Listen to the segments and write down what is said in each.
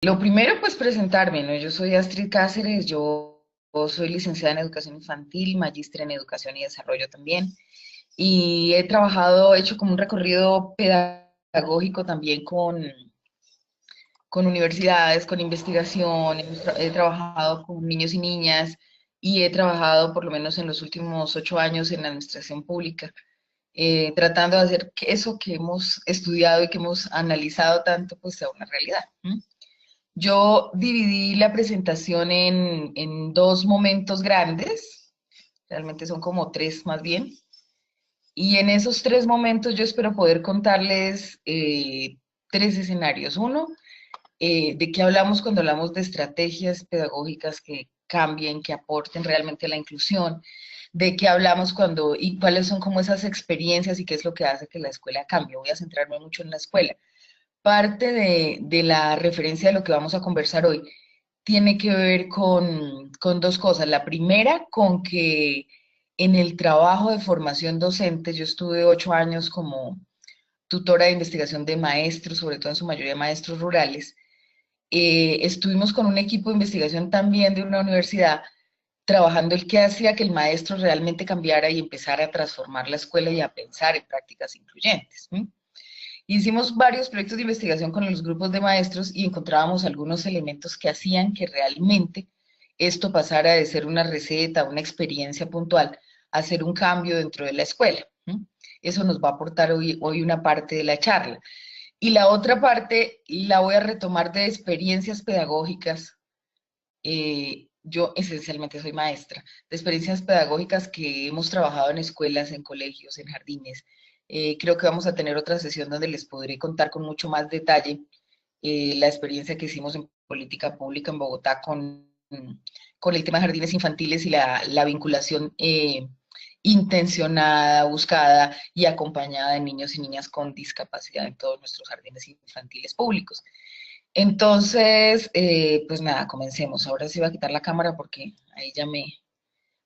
Lo primero, pues presentarme, ¿no? Yo soy Astrid Cáceres, yo soy licenciada en Educación Infantil, magíster en Educación y Desarrollo también, y he trabajado, he hecho como un recorrido pedagógico también con universidades, con investigación, he trabajado con niños y niñas, y he trabajado por lo menos en los últimos 8 años en la administración pública, tratando de hacer que eso que hemos estudiado y que hemos analizado tanto, pues sea una realidad. ¿M? Yo dividí la presentación en dos momentos grandes, realmente son como tres más bien, y en esos tres momentos yo espero poder contarles tres escenarios. Uno, de qué hablamos cuando hablamos de estrategias pedagógicas que cambien, que aporten realmente a la inclusión, de qué hablamos cuando y cuáles son como esas experiencias y qué es lo que hace que la escuela cambie. Voy a centrarme mucho en la escuela. Parte de la referencia de lo que vamos a conversar hoy tiene que ver con dos cosas. La primera, con que en el trabajo de formación docente, yo estuve 8 años como tutora de investigación de maestros, sobre todo en su mayoría maestros rurales. Estuvimos con un equipo de investigación también de una universidad, trabajando el que hacía que el maestro realmente cambiara y empezara a transformar la escuela y a pensar en prácticas incluyentes. ¿Sí? Hicimos varios proyectos de investigación con los grupos de maestros y encontrábamos algunos elementos que hacían que realmente esto pasara de ser una receta, una experiencia puntual, a ser un cambio dentro de la escuela. Eso nos va a aportar hoy una parte de la charla. Y la otra parte la voy a retomar de experiencias pedagógicas. Yo esencialmente soy maestra, de experiencias pedagógicas que hemos trabajado en escuelas, en colegios, en jardines. Creo que vamos a tener otra sesión donde les podré contar con mucho más detalle la experiencia que hicimos en política pública en Bogotá con el tema de jardines infantiles y la vinculación intencionada, buscada y acompañada de niños y niñas con discapacidad en todos nuestros jardines infantiles públicos. Entonces, pues nada, comencemos. Ahora sí voy a quitar la cámara porque ahí ya me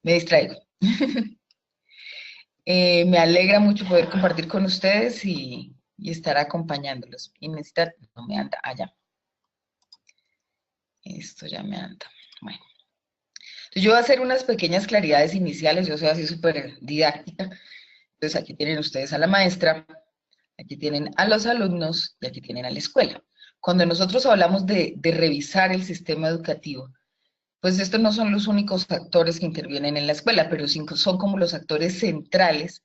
distraigo. Me alegra mucho poder compartir con ustedes y estar acompañándolos. Y necesita, no me anda, allá. Esto ya me anda. Bueno, entonces yo voy a hacer unas pequeñas claridades iniciales. Yo soy así súper didáctica. Entonces aquí tienen ustedes a la maestra, aquí tienen a los alumnos y aquí tienen a la escuela. Cuando nosotros hablamos de revisar el sistema educativo, pues estos no son los únicos actores que intervienen en la escuela, pero sí son como los actores centrales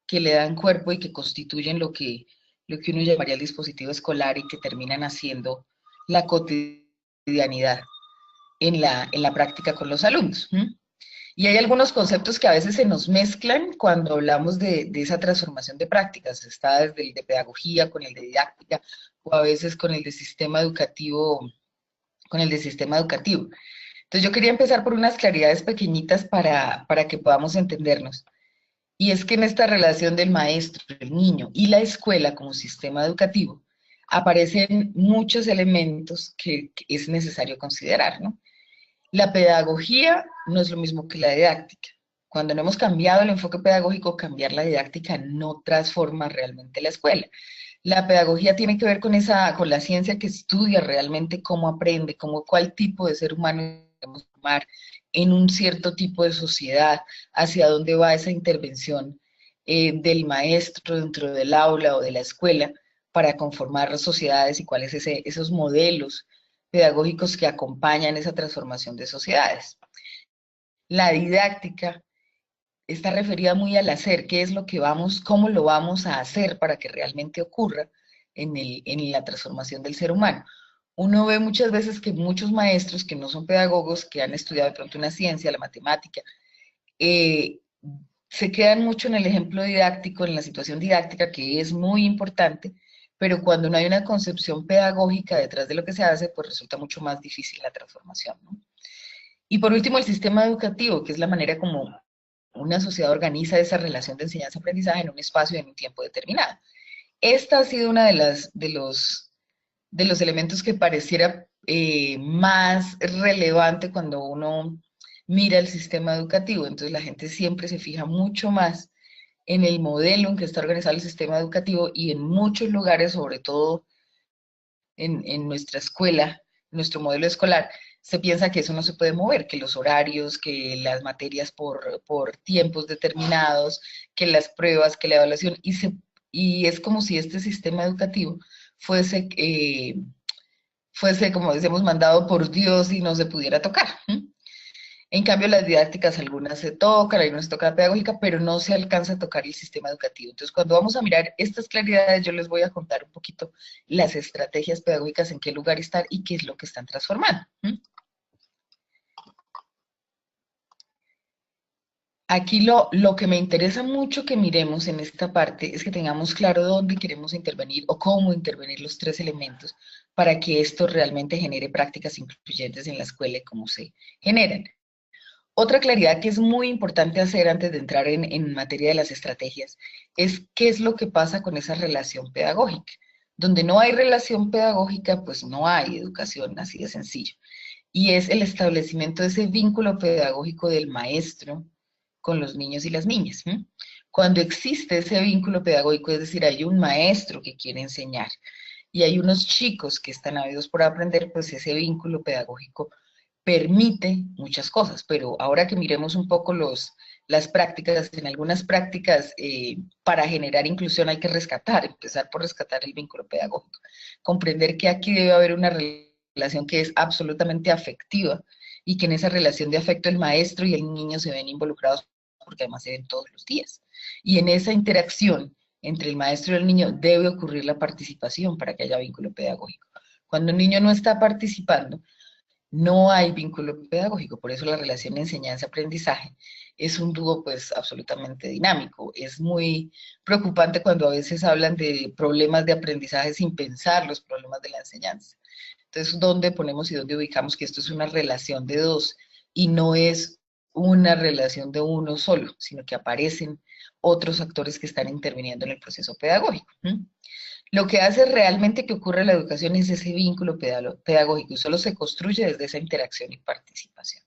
que le dan cuerpo y que constituyen lo que uno llamaría el dispositivo escolar y que terminan haciendo la cotidianidad en la práctica con los alumnos. ¿M? Y hay algunos conceptos que a veces se nos mezclan cuando hablamos de esa transformación de prácticas. Está desde el de pedagogía con el de didáctica o a veces con el de sistema educativo, con el de sistema educativo. Entonces yo quería empezar por unas claridades pequeñitas para que podamos entendernos. Y es que en esta relación del maestro, el niño y la escuela como sistema educativo, aparecen muchos elementos que es necesario considerar, ¿no? La pedagogía no es lo mismo que la didáctica. Cuando no hemos cambiado el enfoque pedagógico, cambiar la didáctica no transforma realmente la escuela. La pedagogía tiene que ver con la ciencia que estudia realmente cómo aprende, cuál tipo de ser humano debemos formar en un cierto tipo de sociedad, hacia dónde va esa intervención del maestro dentro del aula o de la escuela para conformar las sociedades y cuáles esos modelos pedagógicos que acompañan esa transformación de sociedades. La didáctica está referida muy al hacer, qué es lo que vamos, cómo lo vamos a hacer para que realmente ocurra en la transformación del ser humano. Uno ve muchas veces que muchos maestros que no son pedagogos, que han estudiado de pronto una ciencia, la matemática, eh, se quedan mucho en el ejemplo didáctico, en la situación didáctica, que es muy importante, pero cuando no hay una concepción pedagógica detrás de lo que se hace, pues resulta mucho más difícil la transformación, ¿no? Y por último, el sistema educativo, que es la manera como una sociedad organiza esa relación de enseñanza-aprendizaje en un espacio y en un tiempo determinado. Esta ha sido una de los elementos que pareciera más relevante cuando uno mira el sistema educativo. Entonces la gente siempre se fija mucho más en el modelo en que está organizado el sistema educativo y en muchos lugares, sobre todo en nuestra escuela, nuestro modelo escolar, se piensa que eso no se puede mover, que los horarios, que las materias por tiempos determinados, que las pruebas, que la evaluación, y es como si este sistema educativo fuese, como decimos, mandado por Dios y no se pudiera tocar. En cambio, las didácticas, algunas se tocan, algunas se toca la pedagógica, pero no se alcanza a tocar el sistema educativo. Entonces, cuando vamos a mirar estas claridades, yo les voy a contar un poquito las estrategias pedagógicas, en qué lugar están y qué es lo que están transformando. Aquí lo que me interesa mucho que miremos en esta parte es que tengamos claro dónde queremos intervenir o cómo intervenir los tres elementos para que esto realmente genere prácticas incluyentes en la escuela y cómo se generan. Otra claridad que es muy importante hacer antes de entrar en materia de las estrategias es qué es lo que pasa con esa relación pedagógica. Donde no hay relación pedagógica, pues no hay educación, así de sencillo. Y es el establecimiento de ese vínculo pedagógico del maestro con los niños y las niñas. Cuando existe ese vínculo pedagógico, es decir, hay un maestro que quiere enseñar y hay unos chicos que están ávidos por aprender, pues ese vínculo pedagógico permite muchas cosas, pero ahora que miremos un poco las prácticas, en algunas prácticas para generar inclusión hay que empezar por rescatar el vínculo pedagógico, comprender que aquí debe haber una relación que es absolutamente afectiva y que en esa relación de afecto el maestro y el niño se ven involucrados porque además se ven todos los días. Y en esa interacción entre el maestro y el niño debe ocurrir la participación para que haya vínculo pedagógico. Cuando un niño no está participando, no hay vínculo pedagógico, por eso la relación enseñanza-aprendizaje es un dúo pues absolutamente dinámico. Es muy preocupante cuando a veces hablan de problemas de aprendizaje sin pensar los problemas de la enseñanza. Entonces, ¿dónde ponemos y dónde ubicamos que esto es una relación de dos y no es una relación de uno solo, sino que aparecen otros actores que están interviniendo en el proceso pedagógico? Lo que hace realmente que ocurra en la educación es ese vínculo pedagógico y solo se construye desde esa interacción y participación.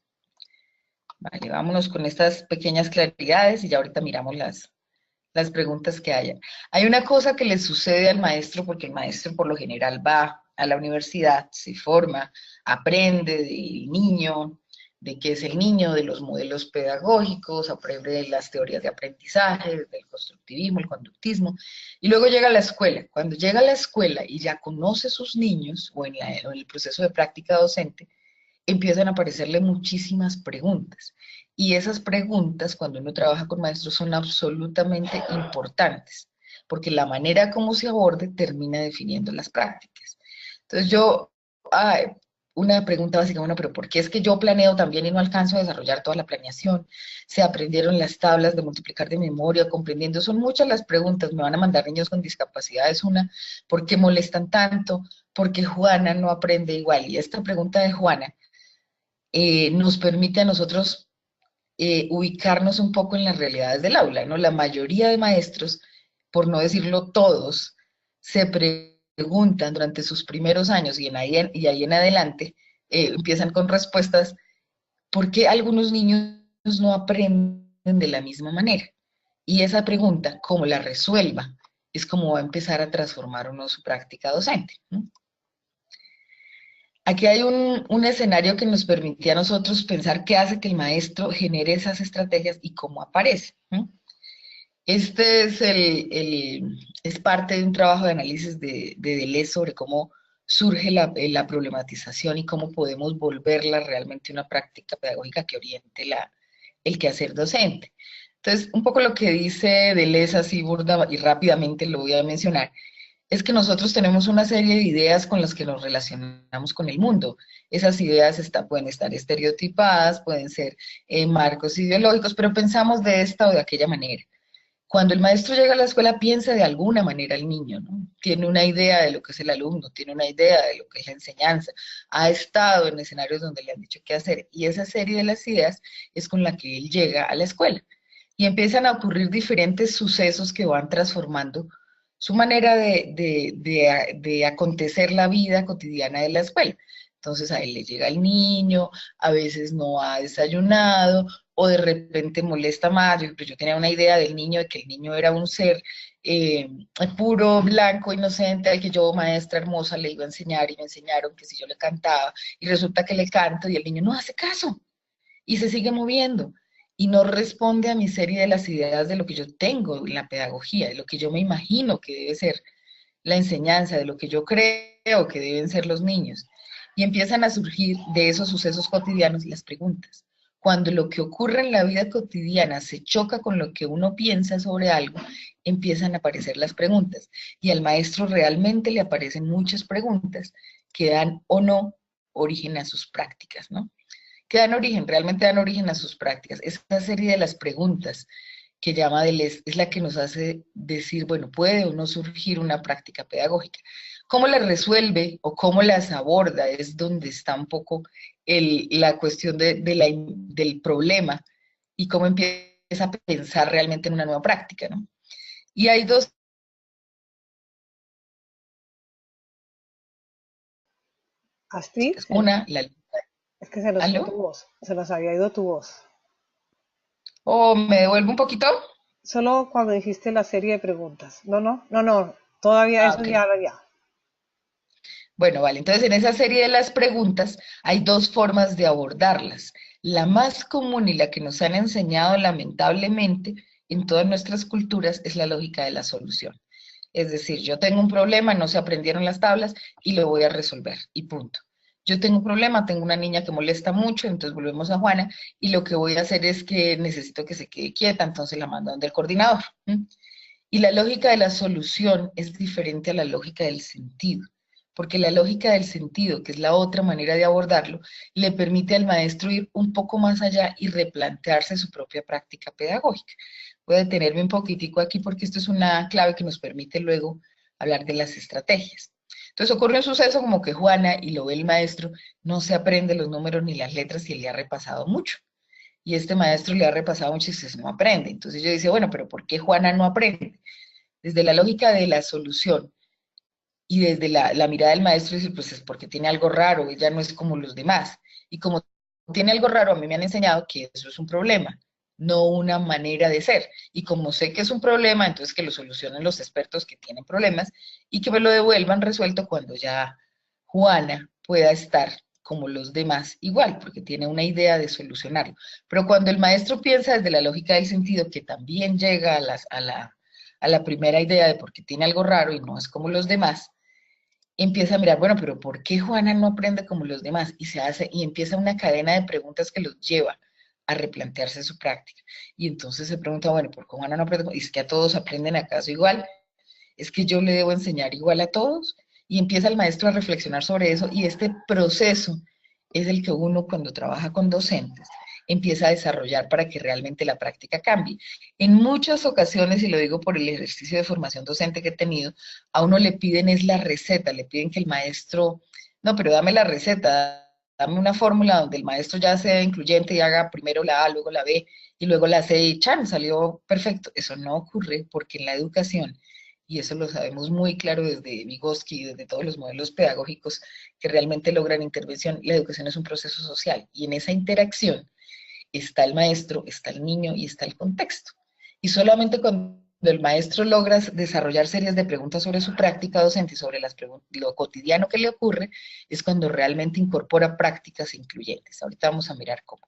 Vale, vámonos con estas pequeñas claridades y ya ahorita miramos las preguntas que hayan. Hay una cosa que le sucede al maestro, porque el maestro por lo general va a la universidad, se forma, aprende del niño, de qué es el niño, de los modelos pedagógicos, aprende de las teorías de aprendizaje, del constructivismo, el conductismo, y luego llega a la escuela. Cuando llega a la escuela y ya conoce sus niños, o en el proceso de práctica docente, empiezan a aparecerle muchísimas preguntas. Y esas preguntas, cuando uno trabaja con maestros, son absolutamente importantes, porque la manera como se aborde termina definiendo las prácticas. Entonces una pregunta básica, bueno, pero ¿por qué es que yo planeo también y no alcanzo a desarrollar toda la planeación? ¿Se aprendieron las tablas de multiplicar de memoria, comprendiendo? Son muchas las preguntas. Me van a mandar niños con discapacidades una, ¿por qué molestan tanto? ¿Por qué Juana no aprende igual? Y esta pregunta de Juana nos permite a nosotros ubicarnos un poco en las realidades del aula, ¿no? La mayoría de maestros, por no decirlo todos, se preguntan durante sus primeros años y ahí en adelante empiezan con respuestas, ¿por qué algunos niños no aprenden de la misma manera? Y esa pregunta, cómo la resuelva, es como va a empezar a transformar uno su práctica docente, ¿no? Aquí hay un escenario que nos permitía a nosotros pensar qué hace que el maestro genere esas estrategias y cómo aparece. Este es parte de un trabajo de análisis de Deleuze sobre cómo surge la problematización y cómo podemos volverla realmente una práctica pedagógica que oriente el quehacer docente. Entonces, un poco lo que dice Deleuze así burda y rápidamente lo voy a mencionar, es que nosotros tenemos una serie de ideas con las que nos relacionamos con el mundo. Esas ideas pueden estar estereotipadas, pueden ser marcos ideológicos, pero pensamos de esta o de aquella manera. Cuando el maestro llega a la escuela, piensa de alguna manera el niño, ¿no? Tiene una idea de lo que es el alumno, tiene una idea de lo que es la enseñanza, ha estado en escenarios donde le han dicho qué hacer, y esa serie de las ideas es con la que él llega a la escuela. Y empiezan a ocurrir diferentes sucesos que van transformando su manera de acontecer la vida cotidiana de la escuela. Entonces a él le llega el niño, a veces no ha desayunado, o de repente molesta más. Yo tenía una idea del niño, de que el niño era un ser eh, puro, blanco, inocente, al que yo, maestra hermosa, le iba a enseñar, y me enseñaron que si yo le cantaba, y resulta que le canto y el niño no hace caso y se sigue moviendo y no responde a mi serie de las ideas de lo que yo tengo en la pedagogía, de lo que yo me imagino que debe ser la enseñanza, de lo que yo creo que deben ser los niños. Y empiezan a surgir de esos sucesos cotidianos las preguntas. Cuando lo que ocurre en la vida cotidiana se choca con lo que uno piensa sobre algo, empiezan a aparecer las preguntas. Y al maestro realmente le aparecen muchas preguntas que dan o no origen a sus prácticas, ¿no? Que dan origen, realmente dan origen a sus prácticas. Esta serie de las preguntas que llama Deleuze es la que nos hace decir, bueno, puede o no surgir una práctica pedagógica. ¿Cómo las resuelve o cómo las aborda? Es donde está un poco la cuestión del problema y cómo empieza a pensar realmente en una nueva práctica, ¿no? Y hay dos. Astrid, Una, es que se nos fue tu ¿aló? voz, se nos había ido tu voz. ¿O me devuelvo un poquito? Solo cuando dijiste la serie de preguntas. No, todavía Ah, eso ok. ya. Bueno, vale, entonces en esa serie de las preguntas hay dos formas de abordarlas. La más común y la que nos han enseñado lamentablemente en todas nuestras culturas es la lógica de la solución. Es decir, yo tengo un problema, no se aprendieron las tablas y lo voy a resolver y punto. Yo tengo un problema, tengo una niña que molesta mucho, entonces volvemos a Juana y lo que voy a hacer es que necesito que se quede quieta, entonces la mando donde el coordinador. ¿M? Y la lógica de la solución es diferente a la lógica del sentido, porque la lógica del sentido, que es la otra manera de abordarlo, le permite al maestro ir un poco más allá y replantearse su propia práctica pedagógica. Voy a detenerme un poquitico aquí porque esto es una clave que nos permite luego hablar de las estrategias. Entonces ocurre un suceso como que Juana, y lo ve el maestro, no se aprende los números ni las letras y él le ha repasado mucho. Y este maestro le ha repasado mucho y se no aprende. Entonces yo dice, bueno, pero ¿por qué Juana no aprende? Desde la lógica de la solución y desde la mirada del maestro, dice, pues es porque tiene algo raro, ella no es como los demás. Y como tiene algo raro, a mí me han enseñado que eso es un problema, no una manera de ser. Y como sé que es un problema, entonces que lo solucionen los expertos que tienen problemas y que me lo devuelvan resuelto cuando ya Juana pueda estar como los demás igual, porque tiene una idea de solucionarlo. Pero cuando el maestro piensa desde la lógica del sentido, que también llega a la primera idea de porque tiene algo raro y no es como los demás, empieza a mirar, bueno, pero ¿por qué Juana no aprende como los demás? Y se hace, y empieza una cadena de preguntas que los lleva a replantearse su práctica. Y entonces se pregunta, bueno, ¿por qué Juana no aprende? ¿Y es que a todos aprenden acaso igual? ¿Es que yo le debo enseñar igual a todos? Y empieza el maestro a reflexionar sobre eso, y este proceso es el que uno cuando trabaja con docentes empieza a desarrollar para que realmente la práctica cambie. En muchas ocasiones, y lo digo por el ejercicio de formación docente que he tenido, a uno le piden es la receta, le piden que el maestro, no, pero dame la receta, dame una fórmula donde el maestro ya sea incluyente y haga primero la A, luego la B y luego la C y chan, salió perfecto. Eso no ocurre porque en la educación, y eso lo sabemos muy claro desde Vygotsky y desde todos los modelos pedagógicos que realmente logran intervención, la educación es un proceso social y en esa interacción está el maestro, está el niño y está el contexto. Y solamente cuando el maestro logra desarrollar series de preguntas sobre su práctica docente y sobre lo cotidiano que le ocurre, es cuando realmente incorpora prácticas incluyentes. Ahorita vamos a mirar cómo,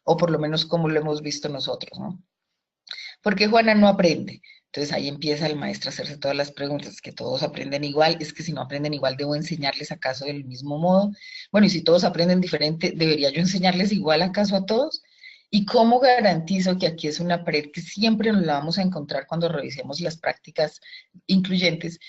o por lo menos cómo lo hemos visto nosotros, ¿no? ¿Por qué Juana no aprende? Entonces ahí empieza el maestro a hacerse todas las preguntas, que todos aprenden igual, es que si no aprenden igual, ¿debo enseñarles acaso del mismo modo? Bueno, y si todos aprenden diferente, ¿debería yo enseñarles igual acaso a todos? ¿Y cómo garantizo que aquí es una pared que siempre nos la vamos a encontrar cuando revisemos las prácticas incluyentes?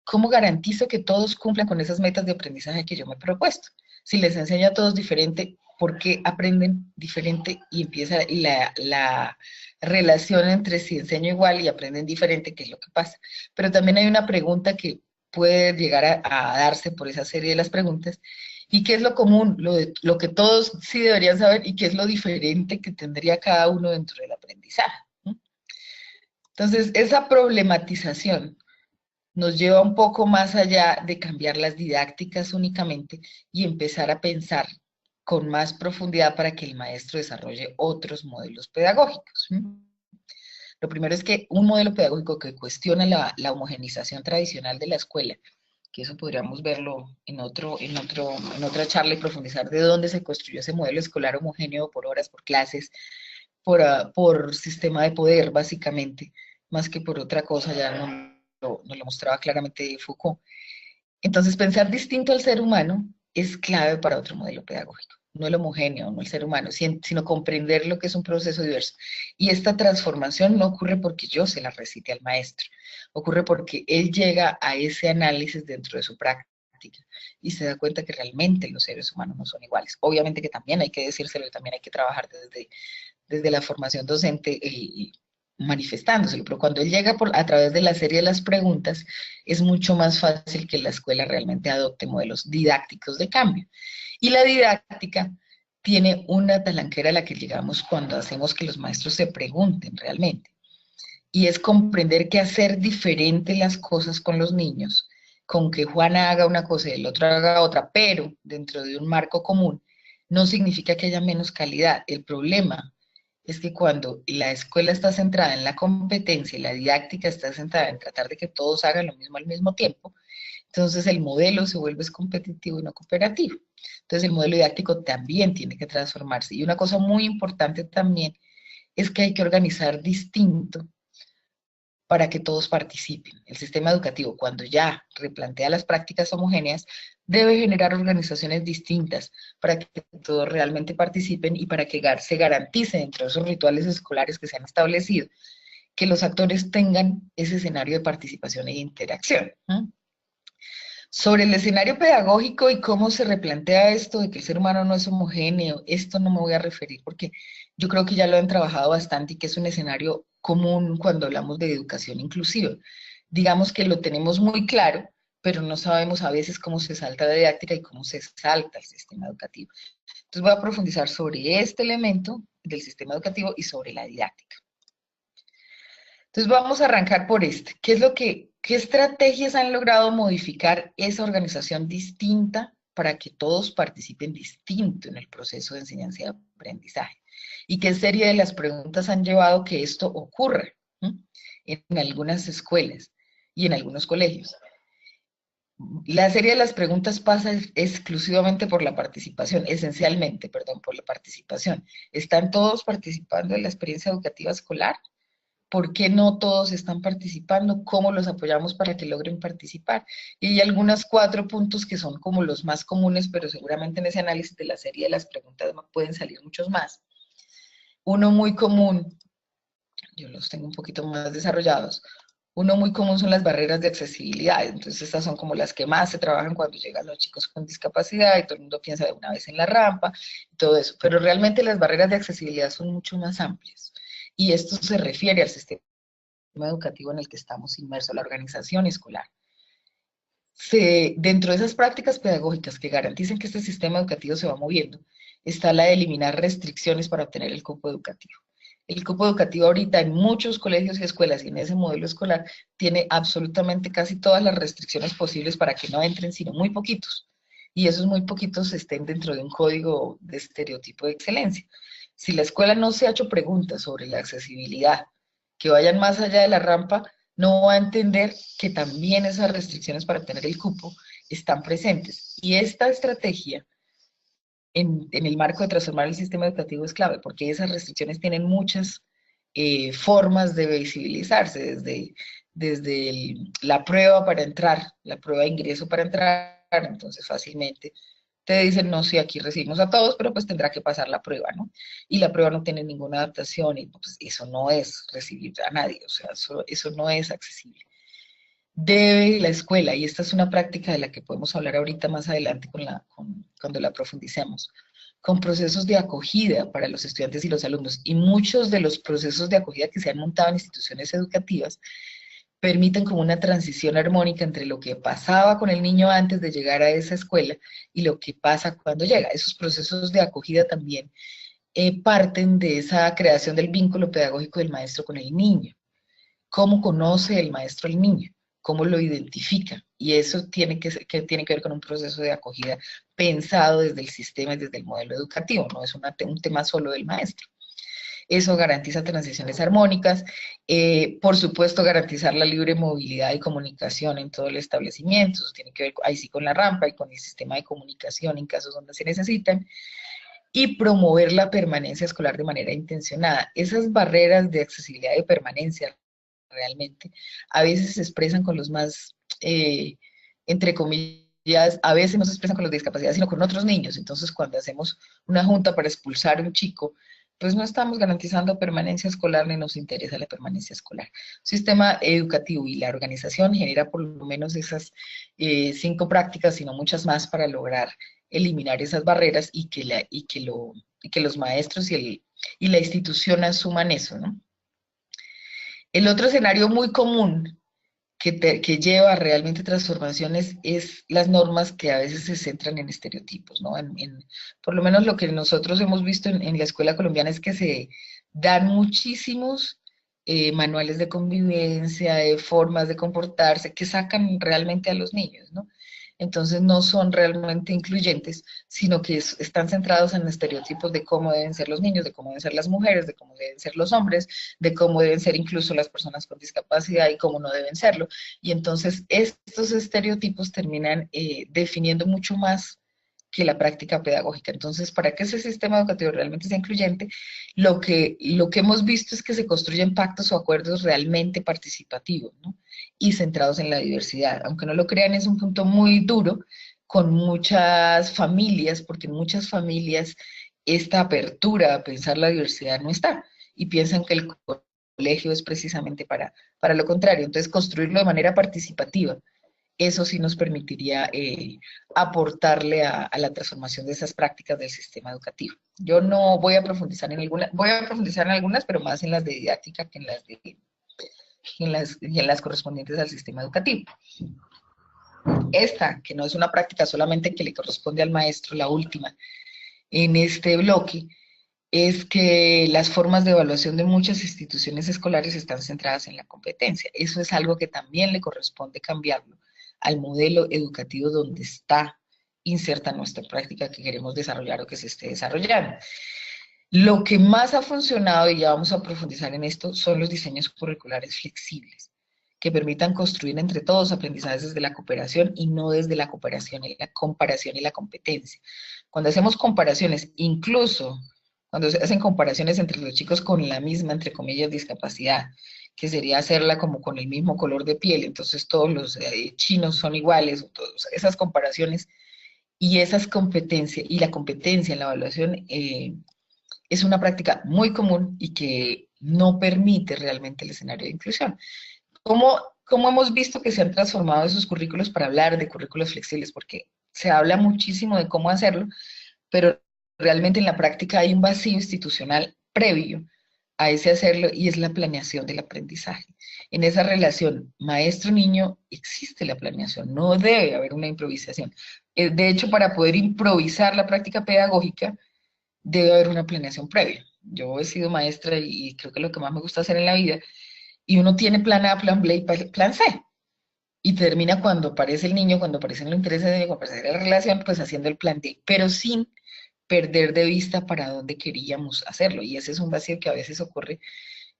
¿Cómo garantizo que todos cumplan con esas metas de aprendizaje que yo me he propuesto? Si les enseño a todos diferente, ¿por qué aprenden diferente? Y empieza la relación entre si enseño igual y aprenden diferente, qué es lo que pasa. Pero también hay una pregunta que puede llegar a darse por esa serie de las preguntas, y qué es lo común, lo que todos sí deberían saber, y qué es lo diferente que tendría cada uno dentro del aprendizaje, ¿no? Entonces, esa problematización nos lleva un poco más allá de cambiar las didácticas únicamente y empezar a pensar con más profundidad para que el maestro desarrolle otros modelos pedagógicos. Lo primero es que un modelo pedagógico que cuestiona la homogenización tradicional de la escuela, que eso podríamos verlo en otra charla y profundizar de dónde se construyó ese modelo escolar homogéneo por horas, por clases, por sistema de poder, básicamente, más que por otra cosa, ya nos lo mostraba claramente Foucault. Entonces, pensar distinto al ser humano es clave para otro modelo pedagógico. No el homogéneo, no el ser humano, sino comprender lo que es un proceso diverso. Y esta transformación no ocurre porque yo se la recite al maestro, ocurre porque él llega a ese análisis dentro de su práctica y se da cuenta que realmente los seres humanos no son iguales. Obviamente que también hay que decírselo y también hay que trabajar desde la formación docente manifestándoselo, pero cuando él llega a través de la serie de las preguntas, es mucho más fácil que la escuela realmente adopte modelos didácticos de cambio. Y la didáctica tiene una talanquera a la que llegamos cuando hacemos que los maestros se pregunten realmente, y es comprender que hacer diferente las cosas con los niños, con que Juana haga una cosa y el otro haga otra, pero dentro de un marco común, no significa que haya menos calidad. El problema es que cuando la escuela está centrada en la competencia y la didáctica está centrada en tratar de que todos hagan lo mismo al mismo tiempo, entonces el modelo se vuelve competitivo y no cooperativo. Entonces el modelo didáctico también tiene que transformarse. Y una cosa muy importante también es que hay que organizar distinto para que todos participen. El sistema educativo, cuando ya replantea las prácticas homogéneas, debe generar organizaciones distintas para que todos realmente participen y para que se garantice dentro de esos rituales escolares que se han establecido, que los actores tengan ese escenario de participación e interacción. Sobre el escenario pedagógico y cómo se replantea esto de que el ser humano no es homogéneo, esto no me voy a referir porque yo creo que ya lo han trabajado bastante y que es un escenario común cuando hablamos de educación inclusiva. Digamos que lo tenemos muy claro, pero no sabemos a veces cómo se salta la didáctica y cómo se salta el sistema educativo. Entonces voy a profundizar sobre este elemento del sistema educativo y sobre la didáctica. Entonces vamos a arrancar por este. ¿Qué estrategias han logrado modificar esa organización distinta para que todos participen distinto en el proceso de enseñanza y aprendizaje? ¿Y qué serie de las preguntas han llevado que esto ocurra en algunas escuelas y en algunos colegios? La serie de las preguntas pasa exclusivamente por la participación, esencialmente, perdón, por la participación. ¿Están todos participando en la experiencia educativa escolar? ¿Por qué no todos están participando? ¿Cómo los apoyamos para que logren participar? Y hay algunos 4 puntos que son como los más comunes, pero seguramente en ese análisis de la serie de las preguntas pueden salir muchos más. Uno muy común, yo los tengo un poquito más desarrollados, uno muy común son las barreras de accesibilidad. Entonces estas son como las que más se trabajan cuando llegan los chicos con discapacidad y todo el mundo piensa de una vez en la rampa y todo eso. Pero realmente las barreras de accesibilidad son mucho más amplias. Y esto se refiere al sistema educativo en el que estamos inmersos, la organización escolar. Dentro de esas prácticas pedagógicas que garanticen que este sistema educativo se va moviendo, está la de eliminar restricciones para obtener el cupo educativo. El cupo educativo ahorita en muchos colegios y escuelas y en ese modelo escolar tiene absolutamente casi todas las restricciones posibles para que no entren, sino muy poquitos. Y esos muy poquitos estén dentro de un código de estereotipo de excelencia. Si la escuela no se ha hecho preguntas sobre la accesibilidad, que vayan más allá de la rampa, no va a entender que también esas restricciones para obtener el cupo están presentes. Y esta estrategia, en el marco de transformar el sistema educativo, es clave, porque esas restricciones tienen muchas formas de visibilizarse, desde la prueba para entrar, la prueba de ingreso para entrar, entonces fácilmente te dicen, no, sí, aquí recibimos a todos, pero pues tendrá que pasar la prueba, ¿no? Y la prueba no tiene ninguna adaptación y pues eso no es recibir a nadie, o sea, eso no es accesible. Debe la escuela, y esta es una práctica de la que podemos hablar ahorita más adelante cuando la profundicemos, con procesos de acogida para los estudiantes y los alumnos, y muchos de los procesos de acogida que se han montado en instituciones educativas permiten como una transición armónica entre lo que pasaba con el niño antes de llegar a esa escuela y lo que pasa cuando llega. Esos procesos de acogida también parten de esa creación del vínculo pedagógico del maestro con el niño. ¿Cómo conoce el maestro al niño? cómo lo identifica. Y eso tiene que ver con un proceso de acogida pensado desde el sistema y desde el modelo educativo, no es un tema solo del maestro. Eso garantiza transiciones armónicas, por supuesto garantizar la libre movilidad y comunicación en todo el establecimiento, eso tiene que ver ahí sí con la rampa y con el sistema de comunicación en casos donde se necesitan, y promover la permanencia escolar de manera intencionada. Esas barreras de accesibilidad y permanencia realmente a veces se expresan con los más, entre comillas, a veces no se expresan con los de discapacidad, sino con otros niños. Entonces, cuando hacemos una junta para expulsar a un chico, pues no estamos garantizando permanencia escolar ni nos interesa la permanencia escolar. El sistema educativo y la organización genera por lo menos esas 5 prácticas, sino muchas más, para lograr eliminar esas barreras y que los maestros y la institución asuman eso, ¿no? El otro escenario muy común que lleva realmente transformaciones es las normas que a veces se centran en estereotipos, ¿no? Por lo menos lo que nosotros hemos visto en la escuela colombiana es que se dan muchísimos manuales de convivencia, de formas de comportarse, que sacan realmente a los niños, ¿no? Entonces no son realmente incluyentes, sino que están centrados en estereotipos de cómo deben ser los niños, de cómo deben ser las mujeres, de cómo deben ser los hombres, de cómo deben ser incluso las personas con discapacidad y cómo no deben serlo. Y entonces estos estereotipos terminan definiendo mucho más que la práctica pedagógica. Entonces, para que ese sistema educativo realmente sea incluyente, lo que hemos visto es que se construyen pactos o acuerdos realmente participativos, ¿no? Y centrados en la diversidad. Aunque no lo crean, es un punto muy duro con muchas familias, porque en muchas familias esta apertura a pensar la diversidad no está, y piensan que el colegio es precisamente para lo contrario. Entonces, construirlo de manera participativa, eso sí nos permitiría aportarle a la transformación de esas prácticas del sistema educativo. Yo no voy a profundizar en algunas, voy a profundizar en algunas, pero más en las de didáctica que en las correspondientes al sistema educativo. Esta, que no es una práctica solamente que le corresponde al maestro, la última en este bloque, es que las formas de evaluación de muchas instituciones escolares están centradas en la competencia. Eso es algo que también le corresponde cambiarlo al modelo educativo donde está inserta nuestra práctica que queremos desarrollar o que se esté desarrollando. Lo que más ha funcionado, y ya vamos a profundizar en esto, son los diseños curriculares flexibles, que permitan construir entre todos aprendizajes desde la cooperación y no desde la cooperación y la comparación y la competencia. Cuando hacemos comparaciones, incluso cuando se hacen comparaciones entre los chicos con la misma, entre comillas, discapacidad, que sería hacerla como con el mismo color de piel, entonces todos los chinos son iguales, o todas esas comparaciones y esas competencias, y la competencia en la evaluación es una práctica muy común y que no permite realmente el escenario de inclusión. ¿Cómo hemos visto que se han transformado esos currículos para hablar de currículos flexibles? Porque se habla muchísimo de cómo hacerlo, pero realmente en la práctica hay un vacío institucional previo a ese hacerlo y es la planeación del aprendizaje. En esa relación maestro-niño existe la planeación, no debe haber una improvisación. De hecho, para poder improvisar la práctica pedagógica, debe haber una planeación previa. Yo he sido maestra y creo que lo que más me gusta hacer en la vida, y uno tiene plan A, plan B y plan C. Y termina cuando aparece el niño, cuando aparecen los intereses del niño, cuando aparece la relación, pues haciendo el plan D, pero sin perder de vista para dónde queríamos hacerlo. Y ese es un vacío que a veces ocurre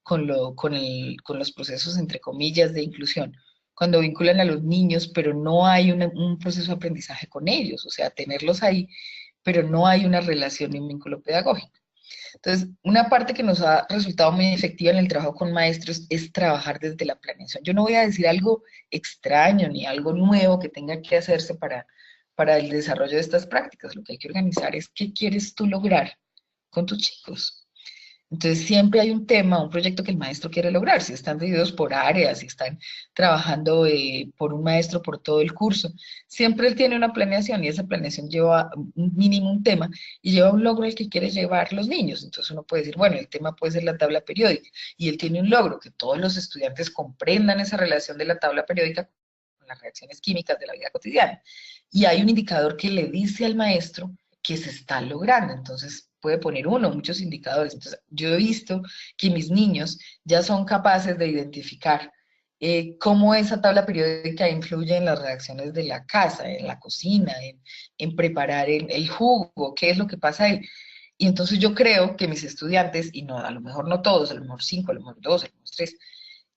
con los procesos, entre comillas, de inclusión, cuando vinculan a los niños, pero no hay un proceso de aprendizaje con ellos, o sea, tenerlos ahí, pero no hay una relación ni un vínculo pedagógico. Entonces, una parte que nos ha resultado muy efectiva en el trabajo con maestros es trabajar desde la planeación. Yo no voy a decir algo extraño ni algo nuevo que tenga que hacerse para el desarrollo de estas prácticas. Lo que hay que organizar es qué quieres tú lograr con tus chicos. Entonces siempre hay un tema, un proyecto que el maestro quiere lograr, si están divididos por áreas, si están trabajando por un maestro por todo el curso, siempre él tiene una planeación y esa planeación lleva un mínimo un tema y lleva un logro al que quiere llevar los niños. Entonces uno puede decir, bueno, el tema puede ser la tabla periódica y él tiene un logro, que todos los estudiantes comprendan esa relación de la tabla periódica con las reacciones químicas de la vida cotidiana. Y hay un indicador que le dice al maestro que se está logrando, entonces puede poner uno, muchos indicadores. Entonces, yo he visto que mis niños ya son capaces de identificar cómo esa tabla periódica influye en las reacciones de la casa, en la cocina, en preparar el jugo, qué es lo que pasa ahí. Y entonces yo creo que mis estudiantes, y no, a lo mejor no todos, a lo mejor 5, a lo mejor 2, a lo mejor 3,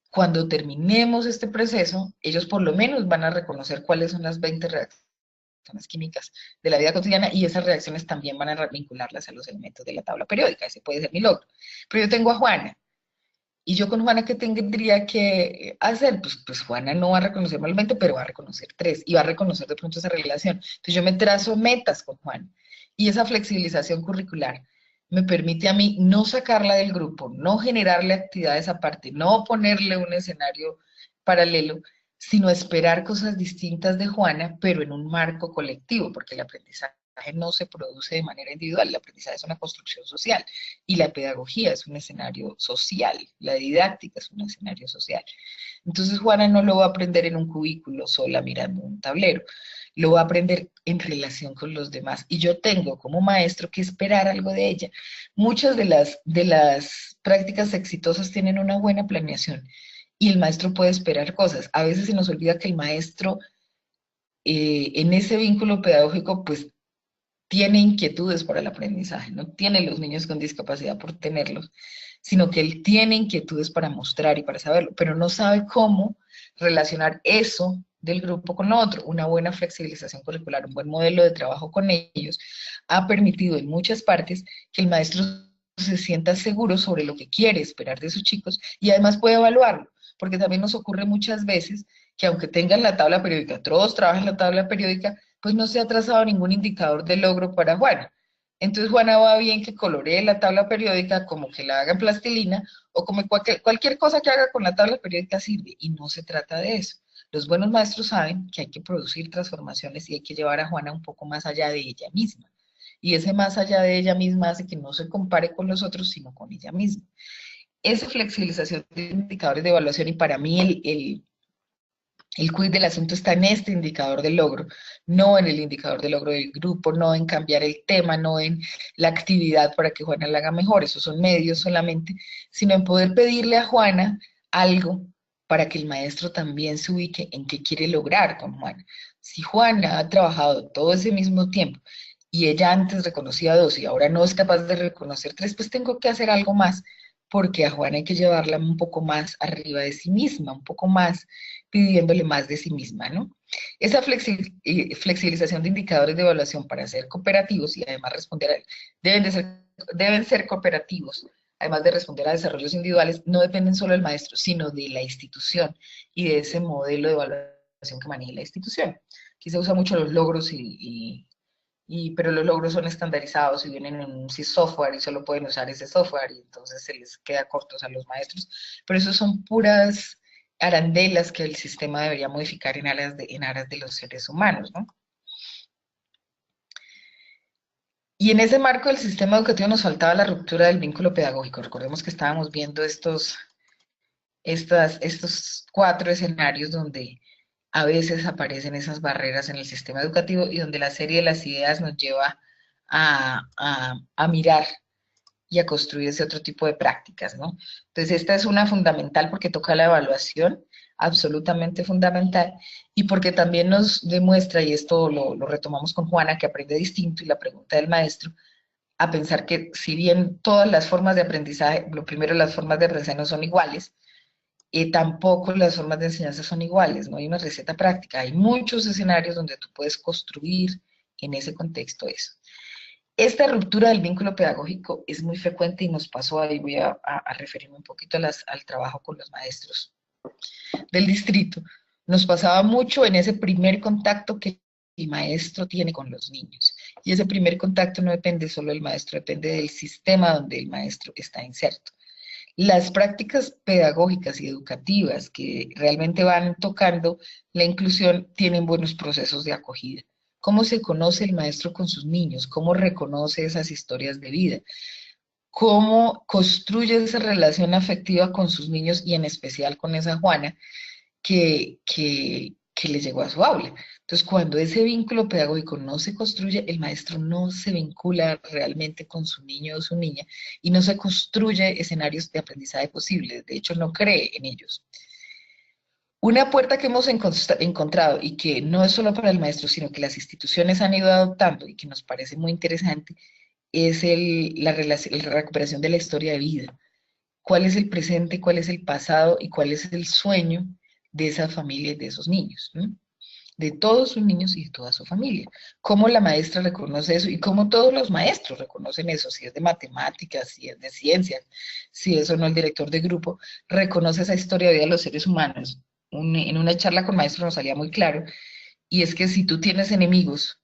cuando terminemos este proceso, ellos por lo menos van a reconocer cuáles son las 20 reacciones químicas de la vida cotidiana y esas reacciones también van a vincularlas a los elementos de la tabla periódica. Ese puede ser mi logro. Pero yo tengo a Juana. Y yo con Juana, ¿qué tendría que hacer? Pues Juana no va a reconocer malmente, pero va a reconocer 3 y va a reconocer de pronto esa relación. Entonces yo me trazo metas con Juana. Y esa flexibilización curricular me permite a mí no sacarla del grupo, no generarle actividades aparte, no ponerle un escenario paralelo, sino esperar cosas distintas de Juana, pero en un marco colectivo, porque el aprendizaje no se produce de manera individual, el aprendizaje es una construcción social y la pedagogía es un escenario social, la didáctica es un escenario social. Entonces Juana no lo va a aprender en un cubículo sola mirando un tablero, lo va a aprender en relación con los demás. Y yo tengo como maestro que esperar algo de ella. Muchas de las prácticas exitosas tienen una buena planeación y el maestro puede esperar cosas. A veces se nos olvida que el maestro en ese vínculo pedagógico pues tiene inquietudes para el aprendizaje, no tiene los niños con discapacidad por tenerlos, sino que él tiene inquietudes para mostrar y para saberlo, pero no sabe cómo relacionar eso del grupo con lo otro. Una buena flexibilización curricular, un buen modelo de trabajo con ellos, ha permitido en muchas partes que el maestro se sienta seguro sobre lo que quiere esperar de sus chicos y además puede evaluarlo, porque también nos ocurre muchas veces que aunque tengan la tabla periódica, todos trabajan la tabla periódica, pues no se ha trazado ningún indicador de logro para Juana. Entonces Juana va bien que coloree la tabla periódica como que la haga en plastilina o como cualquier cosa que haga con la tabla periódica sirve y no se trata de eso. Los buenos maestros saben que hay que producir transformaciones y hay que llevar a Juana un poco más allá de ella misma. Y ese más allá de ella misma hace que no se compare con los otros, sino con ella misma. Esa flexibilización de indicadores de evaluación y para mí el quiz del asunto está en este indicador de logro, no en el indicador de logro del grupo, no en cambiar el tema, no en la actividad para que Juana la haga mejor, esos son medios solamente, sino en poder pedirle a Juana algo para que el maestro también se ubique en qué quiere lograr con Juana. Si Juana ha trabajado todo ese mismo tiempo y ella antes reconocía 2 y ahora no es capaz de reconocer 3, pues tengo que hacer algo más, porque a Juana hay que llevarla un poco más arriba de sí misma, un poco más pidiéndole más de sí misma, ¿no? Esa flexibilización de indicadores de evaluación para ser cooperativos y además deben ser cooperativos, además de responder a desarrollos individuales, no dependen solo del maestro, sino de la institución y de ese modelo de evaluación que maneja la institución. Aquí se usa mucho los logros pero los logros son estandarizados y vienen en un software y solo pueden usar ese software y entonces se les queda cortos a los maestros. Pero eso son puras arandelas que el sistema debería modificar en aras de los seres humanos, ¿no? Y en ese marco del sistema educativo nos faltaba la ruptura del vínculo pedagógico. Recordemos que estábamos viendo estos 4 escenarios donde a veces aparecen esas barreras en el sistema educativo y donde la serie de las ideas nos lleva a mirar y a construir ese otro tipo de prácticas, ¿no? Entonces, esta es una fundamental porque toca la evaluación, absolutamente fundamental, y porque también nos demuestra, y esto lo retomamos con Juana, que aprende distinto, y la pregunta del maestro, a pensar que si bien todas las formas de aprendizaje, lo primero, las formas de aprendizaje no son iguales, tampoco las formas de enseñanza son iguales, no hay una receta práctica, hay muchos escenarios donde tú puedes construir en ese contexto eso. Esta ruptura del vínculo pedagógico es muy frecuente y nos pasó, ahí voy a referirme un poquito al trabajo con los maestros del distrito, nos pasaba mucho en ese primer contacto que el maestro tiene con los niños. Y ese primer contacto no depende solo del maestro, depende del sistema donde el maestro está inserto. Las prácticas pedagógicas y educativas que realmente van tocando la inclusión tienen buenos procesos de acogida. ¿Cómo se conoce el maestro con sus niños? ¿Cómo reconoce esas historias de vida? ¿Cómo construye esa relación afectiva con sus niños y en especial con esa Juana que le llegó a su aula? Entonces, cuando ese vínculo pedagógico no se construye, el maestro no se vincula realmente con su niño o su niña y no se construye escenarios de aprendizaje posibles. De hecho, no cree en ellos. Una puerta que hemos encontrado y que no es solo para el maestro, sino que las instituciones han ido adoptando y que nos parece muy interesante, es la recuperación de la historia de vida. ¿Cuál es el presente, cuál es el pasado y cuál es el sueño de esa familia y de esos niños? ¿No? De todos sus niños y de toda su familia. Cómo la maestra reconoce eso y cómo todos los maestros reconocen eso, si es de matemáticas, si es de ciencias, si es o no el director de grupo, reconoce esa historia de vida de los seres humanos. En una charla con maestros nos salía muy claro, y es que si tú tienes enemigos,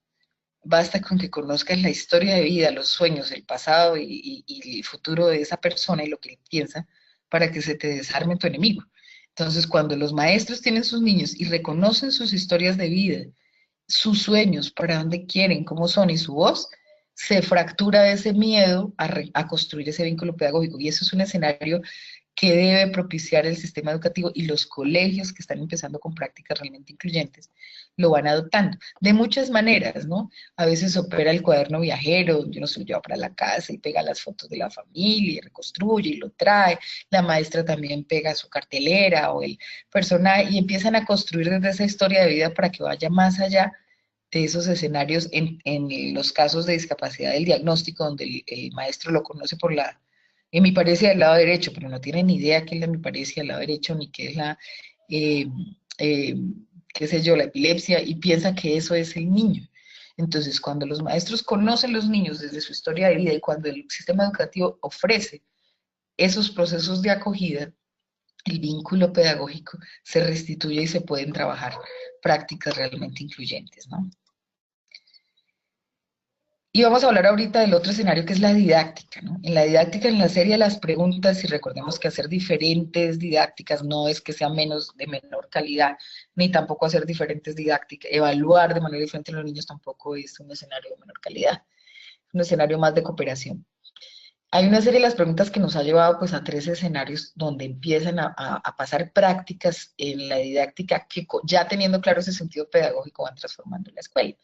basta con que conozcas la historia de vida, los sueños, el pasado y el futuro de esa persona y lo que él piensa para que se te desarme tu enemigo. Entonces, cuando los maestros tienen sus niños y reconocen sus historias de vida, sus sueños, para dónde quieren, cómo son y su voz, se fractura ese miedo a construir ese vínculo pedagógico. Y eso es un escenario que debe propiciar el sistema educativo y los colegios que están empezando con prácticas realmente incluyentes lo van adoptando de muchas maneras, ¿no? A veces opera el cuaderno viajero, donde uno se lo lleva para la casa y pega las fotos de la familia y reconstruye y lo trae. La maestra también pega su cartelera o el personaje y empiezan a construir desde esa historia de vida para que vaya más allá de esos escenarios en los casos de discapacidad del diagnóstico, donde el maestro lo conoce por la hemiparesia del lado derecho, pero no tiene ni idea qué es la hemiparesia del lado derecho, ni qué es eh, eh, qué sé yo, la epilepsia, y piensa que eso es el niño. Entonces, cuando los maestros conocen los niños desde su historia de vida y cuando el sistema educativo ofrece esos procesos de acogida, el vínculo pedagógico se restituye y se pueden trabajar prácticas realmente incluyentes, ¿no? Y vamos a hablar ahorita del otro escenario que es la didáctica, ¿no? En la didáctica, en la serie de las preguntas, y recordemos que hacer diferentes didácticas no es que sea menos de menor calidad, ni tampoco hacer diferentes didácticas, evaluar de manera diferente a los niños tampoco es un escenario de menor calidad, es un escenario más de cooperación. Hay una serie de las preguntas que nos ha llevado pues a 3 escenarios donde empiezan a pasar prácticas en la didáctica que ya teniendo claro ese sentido pedagógico van transformando la escuela.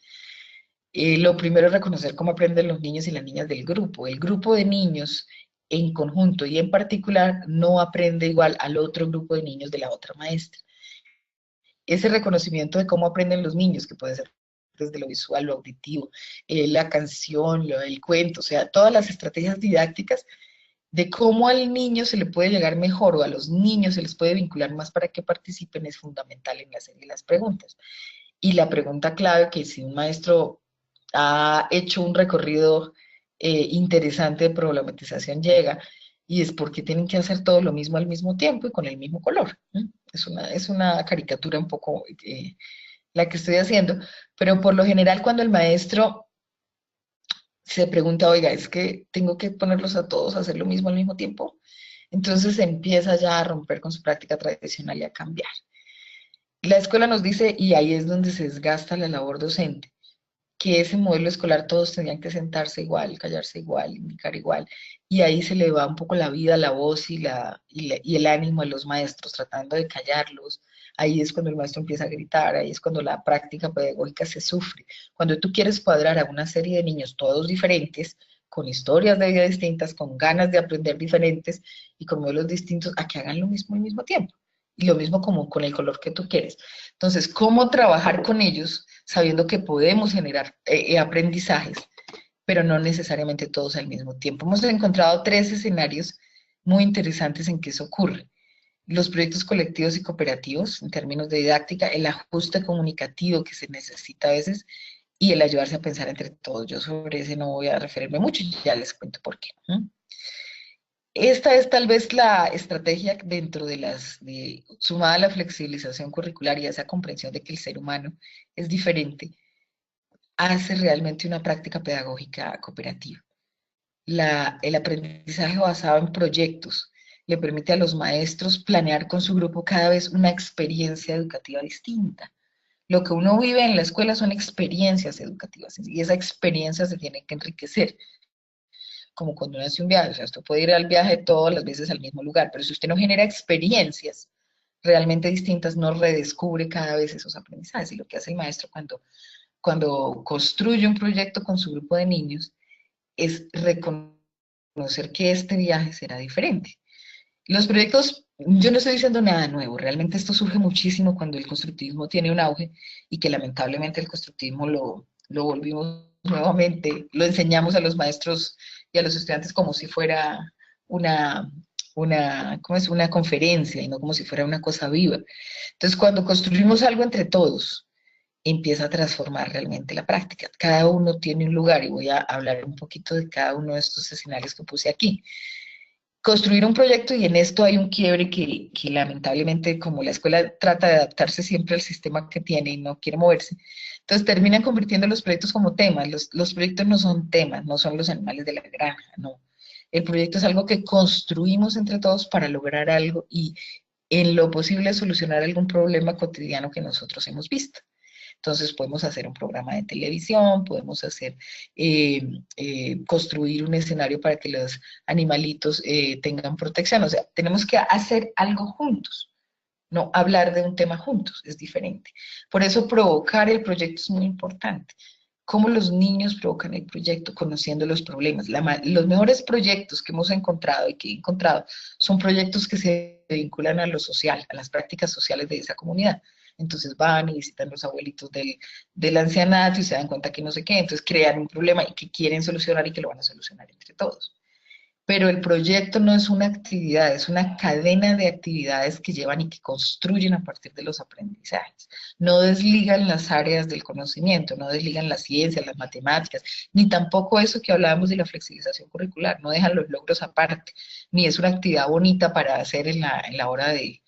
Lo primero es reconocer cómo aprenden los niños y las niñas del grupo. El grupo de niños en conjunto y en particular no aprende igual al otro grupo de niños de la otra maestra. Ese reconocimiento de cómo aprenden los niños, que puede ser desde lo visual, lo auditivo, la canción, el cuento, o sea, todas las estrategias didácticas de cómo al niño se le puede llegar mejor o a los niños se les puede vincular más para que participen es fundamental en la serie de las preguntas. Y la pregunta clave que si un maestro ha hecho un recorrido interesante de problematización llega, y es porque tienen que hacer todo lo mismo al mismo tiempo y con el mismo color. ¿Eh? Es una caricatura un poco la que estoy haciendo, pero por lo general cuando el maestro se pregunta, oiga, es que tengo que ponerlos a todos a hacer lo mismo al mismo tiempo, entonces empieza ya a romper con su práctica tradicional y a cambiar. La escuela nos dice, y ahí es donde se desgasta la labor docente, que ese modelo escolar todos tenían que sentarse igual, callarse igual, indicar igual, y ahí se le va un poco la vida, la voz y el ánimo a los maestros, tratando de callarlos. Ahí es cuando el maestro empieza a gritar, ahí es cuando la práctica pedagógica se sufre. Cuando tú quieres cuadrar a una serie de niños todos diferentes, con historias de vida distintas, con ganas de aprender diferentes y con modelos distintos, a que hagan lo mismo al mismo tiempo. Y lo mismo como con el color que tú quieres. Entonces, ¿cómo trabajar con ellos sabiendo que podemos generar aprendizajes, pero no necesariamente todos al mismo tiempo? Hemos encontrado 3 escenarios muy interesantes en que eso ocurre. Los proyectos colectivos y cooperativos, en términos de didáctica, el ajuste comunicativo que se necesita a veces, y el ayudarse a pensar entre todos. Yo sobre ese no voy a referirme mucho, ya les cuento por qué. Esta es tal vez la estrategia dentro de sumada a la flexibilización curricular y a esa comprensión de que el ser humano es diferente, hace realmente una práctica pedagógica cooperativa. El aprendizaje basado en proyectos le permite a los maestros planear con su grupo cada vez una experiencia educativa distinta. Lo que uno vive en la escuela son experiencias educativas y esa experiencia se tiene que enriquecer, como cuando uno hace un viaje. O sea, usted puede ir al viaje todas las veces al mismo lugar, pero si usted no genera experiencias realmente distintas, no redescubre cada vez esos aprendizajes. Y lo que hace el maestro cuando construye un proyecto con su grupo de niños es reconocer que este viaje será diferente. Los proyectos Yo no estoy diciendo nada nuevo, realmente esto surge muchísimo cuando el constructivismo tiene un auge y que lamentablemente el constructivismo lo volvimos nuevamente, lo enseñamos a los maestros y a los estudiantes como si fuera una, ¿cómo es? Una conferencia y no como si fuera una cosa viva. Entonces, cuando construimos algo entre todos, empieza a transformar realmente la práctica. Cada uno tiene un lugar y voy a hablar un poquito de cada uno de estos escenarios que puse aquí. Construir un proyecto y en esto hay un quiebre que lamentablemente como la escuela trata de adaptarse siempre al sistema que tiene y no quiere moverse, entonces terminan convirtiendo los proyectos como temas. Los proyectos no son temas, no son los animales de la granja, no. El proyecto es algo que construimos entre todos para lograr algo y en lo posible solucionar algún problema cotidiano que nosotros hemos visto. Entonces podemos hacer un programa de televisión, podemos hacer, construir un escenario para que los animalitos tengan protección. O sea, tenemos que hacer algo juntos, no hablar de un tema juntos, es diferente. Por eso provocar el proyecto es muy importante. Cómo los niños provocan el proyecto, conociendo los problemas. Los mejores proyectos que hemos encontrado y que he encontrado son proyectos que se vinculan a lo social, a las prácticas sociales de esa comunidad. Entonces van y visitan los abuelitos del ancianato y se dan cuenta que no sé qué, entonces crean un problema y que quieren solucionar y que lo van a solucionar entre todos. Pero el proyecto no es una actividad, es una cadena de actividades que llevan y que construyen a partir de los aprendizajes. No desligan las áreas del conocimiento, no desligan las ciencias, las matemáticas, ni tampoco eso que hablábamos de la flexibilización curricular, no dejan los logros aparte, ni es una actividad bonita para hacer en la hora de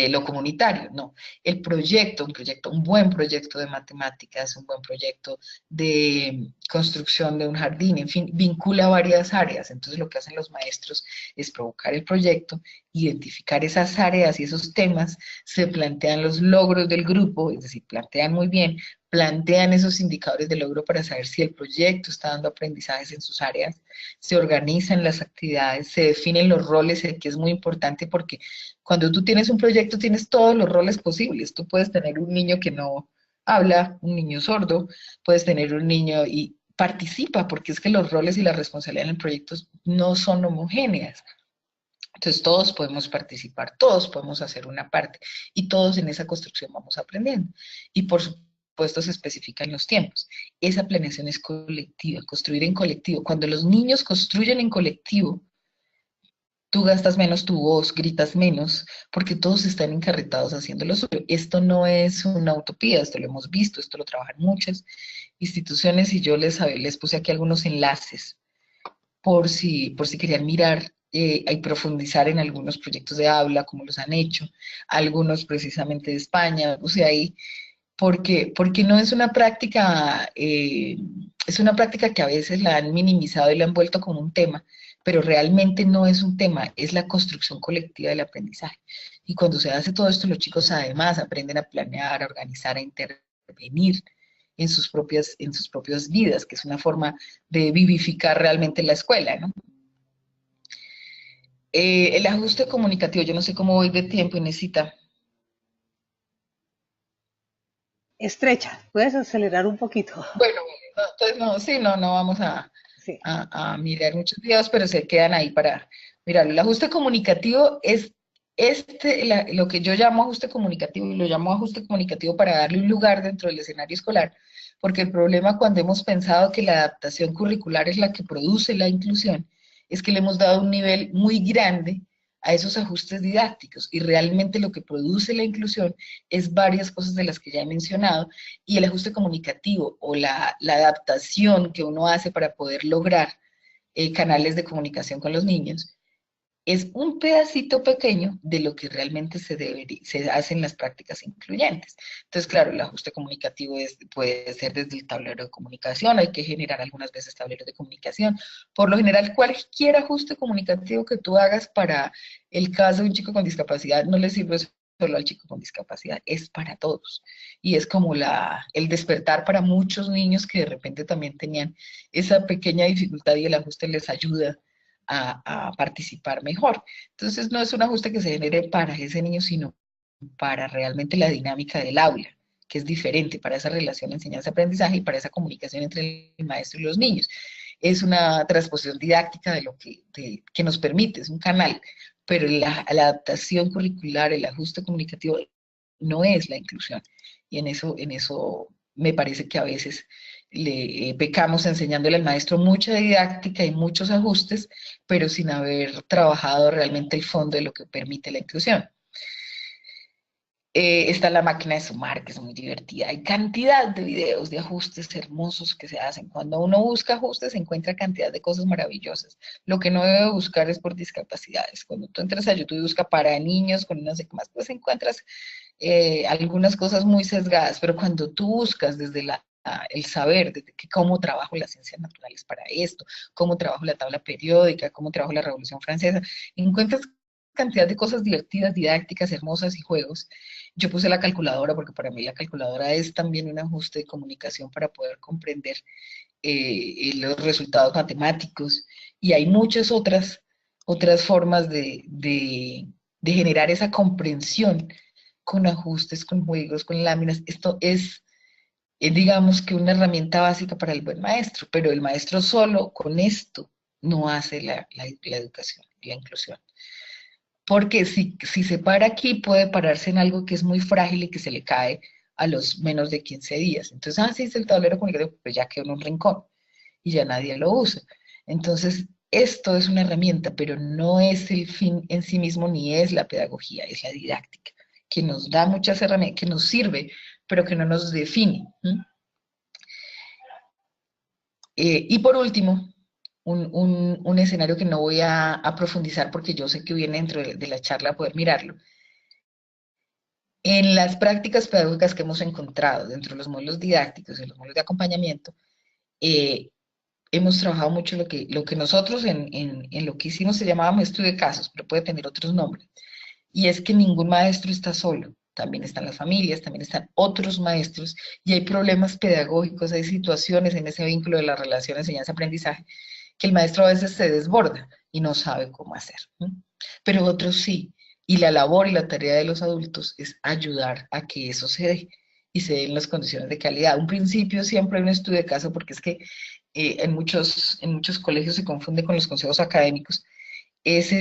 lo comunitario, no. Un buen proyecto de matemáticas, un buen proyecto de construcción de un jardín, en fin, vincula varias áreas. Entonces lo que hacen los maestros es provocar el proyecto, identificar esas áreas y esos temas, se plantean los logros del grupo, es decir, plantean muy bien, plantean esos indicadores de logro para saber si el proyecto está dando aprendizajes en sus áreas, se organizan las actividades, se definen los roles, que es muy importante porque cuando tú tienes un proyecto tienes todos los roles posibles. Tú puedes tener un niño que no habla, un niño sordo, puedes tener un niño y participa, porque es que los roles y la responsabilidad en el proyecto no son homogéneas. Entonces todos podemos participar, todos podemos hacer una parte y todos en esa construcción vamos aprendiendo. Y por supuesto se especifican los tiempos. Esa planeación es colectiva, construir en colectivo. Cuando los niños construyen en colectivo, tú gastas menos tu voz, gritas menos, porque todos están encarretados haciendo lo suyo. Esto no es una utopía, esto lo hemos visto, esto lo trabajan muchas instituciones y yo les puse aquí algunos enlaces por si querían mirar y profundizar en algunos proyectos de aula, como los han hecho, algunos precisamente de España, o sea, ahí, porque no es una práctica, es una práctica que a veces la han minimizado y la han vuelto como un tema, pero realmente no es un tema, es la construcción colectiva del aprendizaje. Y cuando se hace todo esto, los chicos además aprenden a planear, a organizar, a intervenir en sus propias vidas, que es una forma de vivificar realmente la escuela, ¿no? El ajuste comunicativo, yo no sé cómo voy de tiempo y necesita. Estrecha, puedes acelerar un poquito. Bueno, no, entonces no, sí, no vamos Sí. a mirar muchos videos, pero se quedan ahí para mirarlo. El ajuste comunicativo es lo que yo llamo ajuste comunicativo, y lo llamo ajuste comunicativo para darle un lugar dentro del escenario escolar, porque el problema cuando hemos pensado que la adaptación curricular es la que produce la inclusión, es que le hemos dado un nivel muy grande a esos ajustes didácticos, y realmente lo que produce la inclusión es varias cosas de las que ya he mencionado, y el ajuste comunicativo o la adaptación que uno hace para poder lograr canales de comunicación con los niños, es un pedacito pequeño de lo que realmente se hace en las prácticas incluyentes. Entonces, claro, el ajuste comunicativo puede ser desde el tablero de comunicación, hay que generar algunas veces tableros de comunicación. Por lo general, cualquier ajuste comunicativo que tú hagas para el caso de un chico con discapacidad no le sirve solo al chico con discapacidad, es para todos. Y es como el despertar para muchos niños que de repente también tenían esa pequeña dificultad y el ajuste les ayuda a participar mejor. Entonces no es un ajuste que se genere para ese niño, sino para realmente la dinámica del aula, que es diferente para esa relación enseñanza-aprendizaje y para esa comunicación entre el maestro y los niños. Es una transposición didáctica de lo que nos permite, es un canal, pero la adaptación curricular, el ajuste comunicativo no es la inclusión. Y en eso me parece que a veces le pecamos enseñándole al maestro mucha didáctica y muchos ajustes, pero sin haber trabajado realmente el fondo de lo que permite la inclusión. Está la máquina de sumar, que es muy divertida. Hay cantidad de videos de ajustes hermosos que se hacen. Cuando uno busca ajustes, se encuentra cantidad de cosas maravillosas. Lo que no debe buscar es por discapacidades. Cuando tú entras a YouTube y buscas para niños con no sé qué más, pues encuentras algunas cosas muy sesgadas. Pero cuando tú buscas desde el saber, desde cómo trabajo las ciencias naturales para esto, cómo trabajo la tabla periódica, cómo trabajo la Revolución Francesa, encuentras cantidad de cosas divertidas, didácticas, hermosas y juegos. Yo puse la calculadora porque para mí la calculadora es también un ajuste de comunicación para poder comprender los resultados matemáticos, y hay muchas otras formas de generar esa comprensión con ajustes, con juegos, con láminas. Esto es, digamos que una herramienta básica para el buen maestro, pero el maestro solo con esto no hace la educación, la inclusión. Porque si se para aquí, puede pararse en algo que es muy frágil y que se le cae a los menos de 15 días. Entonces, sí, es el tablero comunicativo, pues ya quedó en un rincón y ya nadie lo usa. Entonces, esto es una herramienta, pero no es el fin en sí mismo, ni es la pedagogía, es la didáctica, que nos da muchas herramientas, que nos sirve, pero que no nos define. Y por último, un escenario que no voy a profundizar porque yo sé que viene dentro de la charla poder mirarlo. En las prácticas pedagógicas que hemos encontrado dentro de los modelos didácticos y los modelos de acompañamiento, hemos trabajado mucho lo que nosotros en lo que hicimos se llamaba estudio de casos, pero puede tener otros nombres. Y es que ningún maestro está solo. También están las familias, también están otros maestros, y hay problemas pedagógicos, hay situaciones en ese vínculo de la relación enseñanza-aprendizaje que el maestro a veces se desborda y no sabe cómo hacer. Pero otros sí. Y la labor y la tarea de los adultos es ayudar a que eso se dé y se den las condiciones de calidad. Un principio siempre hay un estudio de caso, porque es que en muchos colegios se confunde con los consejos académicos. Es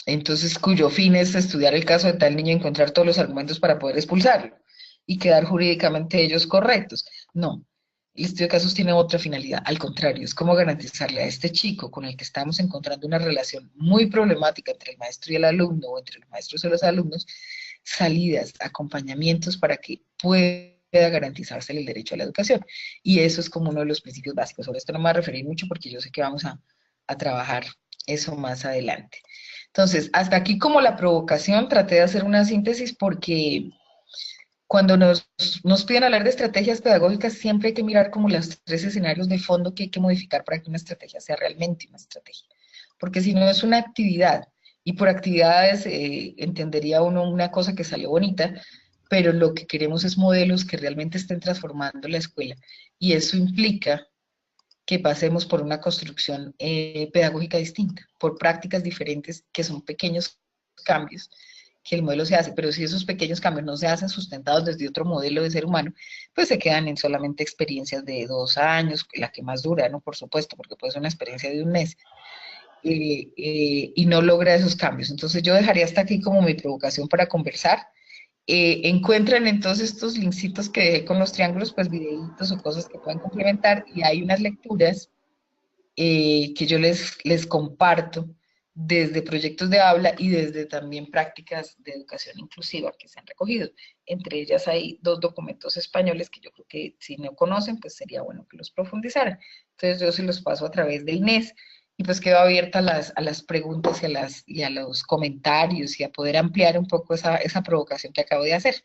entonces cuyo fin es estudiar el caso de tal niño y encontrar todos los argumentos para poder expulsarlo y quedar jurídicamente ellos correctos. No, el estudio de casos tiene otra finalidad, al contrario, es cómo garantizarle a este chico con el que estamos encontrando una relación muy problemática entre el maestro y el alumno, o entre los maestros y los alumnos, salidas, acompañamientos para que pueda garantizarse el derecho a la educación. Y eso es como uno de los principios básicos. Sobre esto no me voy a referir mucho porque yo sé que vamos a trabajar eso más adelante. Entonces, hasta aquí como la provocación, traté de hacer una síntesis porque cuando nos piden hablar de estrategias pedagógicas, siempre hay que mirar como los 3 escenarios de fondo que hay que modificar para que una estrategia sea realmente una estrategia. Porque si no es una actividad, y por actividades entendería uno una cosa que salió bonita, pero lo que queremos es modelos que realmente estén transformando la escuela. Y eso implica que pasemos por una construcción pedagógica distinta, por prácticas diferentes, que son pequeños cambios que el modelo se hace, pero si esos pequeños cambios no se hacen sustentados desde otro modelo de ser humano, pues se quedan en solamente experiencias de 2 años, la que más dura, ¿no? Por supuesto, porque puede ser una experiencia de 1 mes, y no logra esos cambios. Entonces yo dejaría hasta aquí como mi provocación para conversar. Encuentran entonces estos linksitos que dejé con los triángulos, pues videitos o cosas que puedan complementar, y hay unas lecturas que yo les comparto desde proyectos de aula y desde también prácticas de educación inclusiva que se han recogido. Entre ellas hay 2 documentos españoles que yo creo que si no conocen, pues sería bueno que los profundizaran. Entonces yo se los paso a través del INES, y pues quedo abierta a las preguntas y a los comentarios, y a poder ampliar un poco esa provocación que acabo de hacer.